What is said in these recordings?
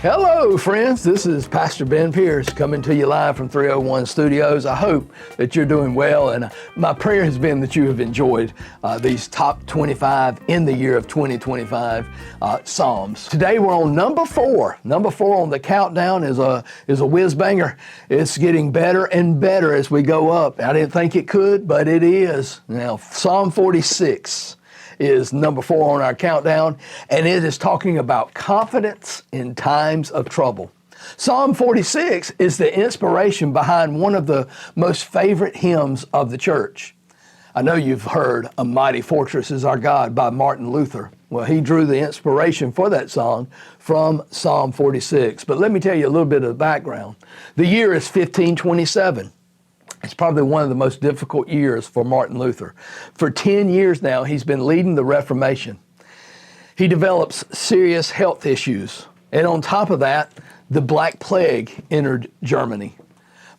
Hello, friends. This is Pastor Ben Pierce coming to you live from 301 Studios. I hope that you're doing well, and my prayer has been that you have enjoyed these top 25 in the year of 2025 Psalms. Today we're on number 4. Number 4 on the countdown is a whiz banger. It's getting better and better as we go up. I didn't think it could, but it is. Now, Psalm 46. Is number 4 on our countdown, and it is talking about confidence in times of trouble. Psalm 46 is the inspiration behind one of the most favorite hymns of the church. I know you've heard "A Mighty Fortress is Our God" by Martin Luther. Well, he drew the inspiration for that song from Psalm 46. But let me tell you a little bit of the background. The year is 1527. It's probably one of the most difficult years for Martin Luther. For 10 years now, he's been leading the Reformation. He develops serious health issues. And on top of that, the Black Plague entered Germany.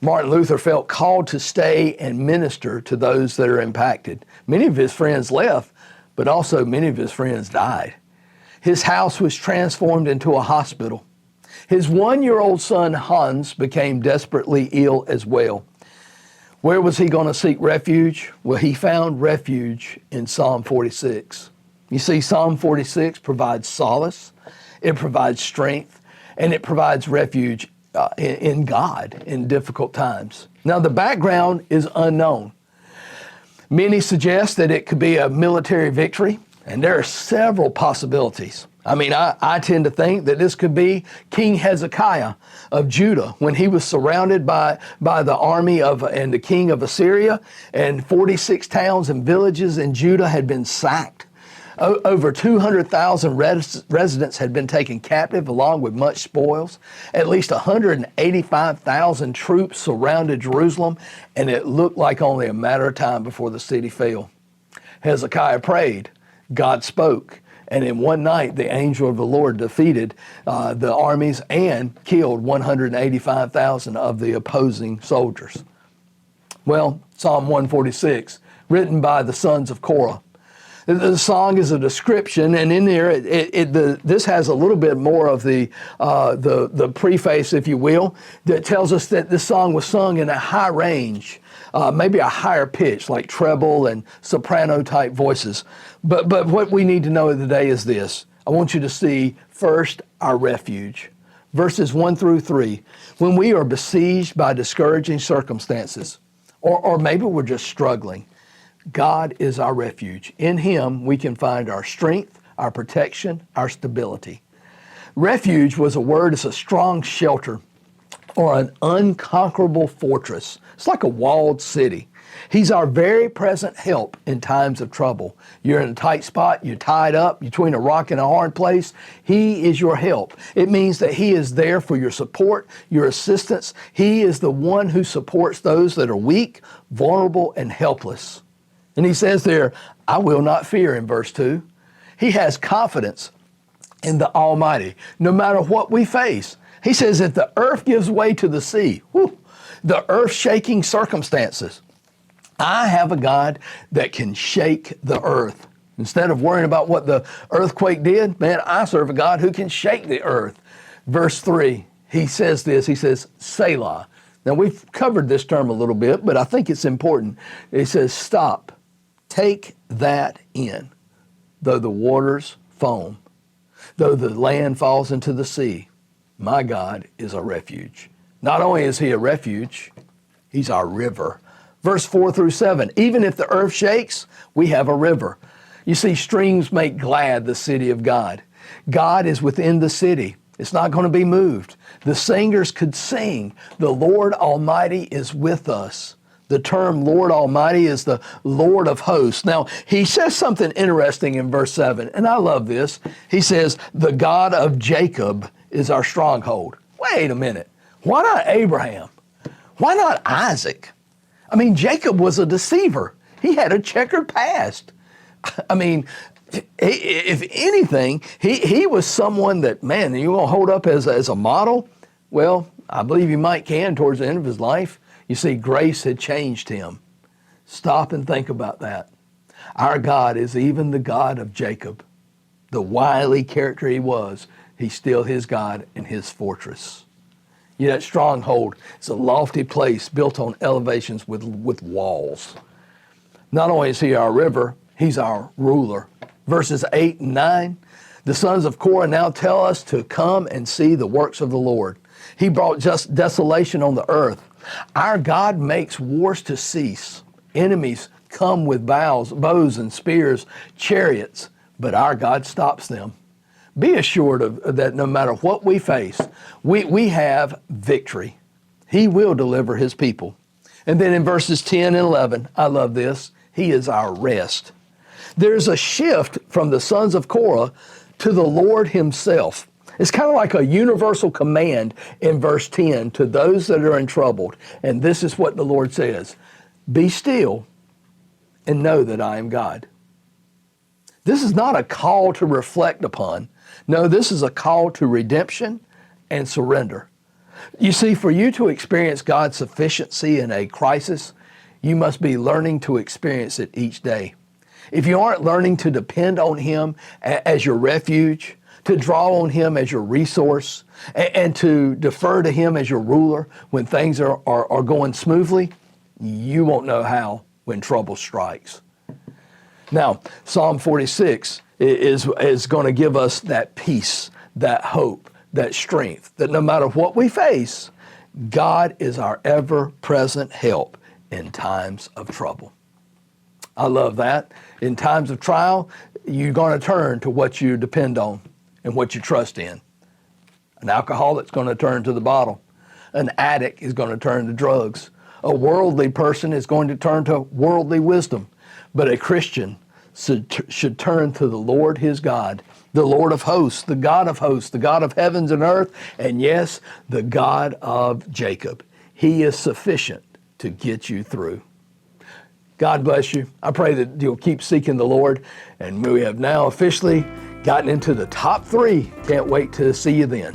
Martin Luther felt called to stay and minister to those that are impacted. Many of his friends left, but also many of his friends died. His house was transformed into a hospital. His 1-year-old son, Hans, became desperately ill as well. Where was he going to seek refuge? Well, he found refuge in Psalm 46. You see, Psalm 46 provides solace, it provides strength, and it provides refuge in God in difficult times. Now, the background is unknown. Many suggest that it could be a military victory, and there are several possibilities. I tend to think that this could be King Hezekiah of Judah when he was surrounded by the army and the king of Assyria, and 46 towns and villages in Judah had been sacked. Over 200,000 residents had been taken captive along with much spoils. At least 185,000 troops surrounded Jerusalem, and it looked like only a matter of time before the city fell. Hezekiah prayed, God spoke, and in one night, the angel of the Lord defeated the armies and killed 185,000 of the opposing soldiers. Well, Psalm 146, written by the sons of Korah. The song is a description, and in there, this has a little bit more of the preface, if you will, that tells us that this song was sung in a high range, maybe a higher pitch, like treble and soprano type voices. But what we need to know today is this. I want you to see first our refuge. Verses 1 through 3. When we are besieged by discouraging circumstances, or maybe we're just struggling, God is our refuge. In Him, we can find our strength, our protection, our stability. Refuge was a word, it's a strong shelter or an unconquerable fortress. It's like a walled city. He's our very present help in times of trouble. You're in a tight spot, you're tied up between a rock and a hard place. He is your help. It means that He is there for your support, your assistance. He is the one who supports those that are weak, vulnerable, and helpless. And He says there, I will not fear in verse 2. He has confidence in the Almighty, no matter what we face. He says, if the earth gives way to the sea, the earth-shaking circumstances, I have a God that can shake the earth. Instead of worrying about what the earthquake did, man, I serve a God who can shake the earth. Verse 3, he says this, he says, Selah. Now, we've covered this term a little bit, but I think it's important. He says, stop, take that in, though the waters foam, though the land falls into the sea. My God is a refuge. Not only is He a refuge, He's our river. Verse 4 through 7, even if the earth shakes, we have a river. You see, streams make glad the city of God. God is within the city. It's not going to be moved. The singers could sing, the Lord Almighty is with us. The term Lord Almighty is the Lord of hosts. Now, he says something interesting in verse 7, and I love this. He says, the God of Jacob is our stronghold. Wait a minute. Why not Abraham? Why not Isaac? Jacob was a deceiver. He had a checkered past. If anything, he was someone that, man, you going to hold up as a model? Well, I believe you might can towards the end of his life. You see, grace had changed him. Stop and think about that. Our God is even the God of Jacob. The wily character he was, He's still his God and his fortress. Yeah, that stronghold is a lofty place built on elevations with walls. Not only is he our river, he's our ruler. Verses 8 and 9, the sons of Korah now tell us to come and see the works of the Lord. He brought just desolation on the earth. Our God makes wars to cease. Enemies come with bows and spears, chariots, but our God stops them. Be assured of that no matter what we face, we have victory. He will deliver his people. And then in verses 10 and 11, I love this, he is our rest. There's a shift from the sons of Korah to the Lord himself. It's kind of like a universal command in verse 10 to those that are in trouble. And this is what the Lord says, be still and know that I am God. This is not a call to reflect upon. No, this is a call to redemption and surrender. You see, for you to experience God's sufficiency in a crisis, you must be learning to experience it each day. If you aren't learning to depend on him as your refuge, to draw on him as your resource, and to defer to him as your ruler when things are going smoothly, you won't know how when trouble strikes. Now, Psalm 46 is going to give us that peace, that hope, that strength, that no matter what we face, God is our ever-present help in times of trouble. I love that. In times of trial, you're going to turn to what you depend on and what you trust in. An alcoholic's going to turn to the bottle. An addict is going to turn to drugs. A worldly person is going to turn to worldly wisdom. But a Christian should turn to the Lord his God, the Lord of hosts, the God of heavens and earth, and yes, the God of Jacob. He is sufficient to get you through. God bless you. I pray that you'll keep seeking the Lord, and we have now officially gotten into the top 3. Can't wait to see you then.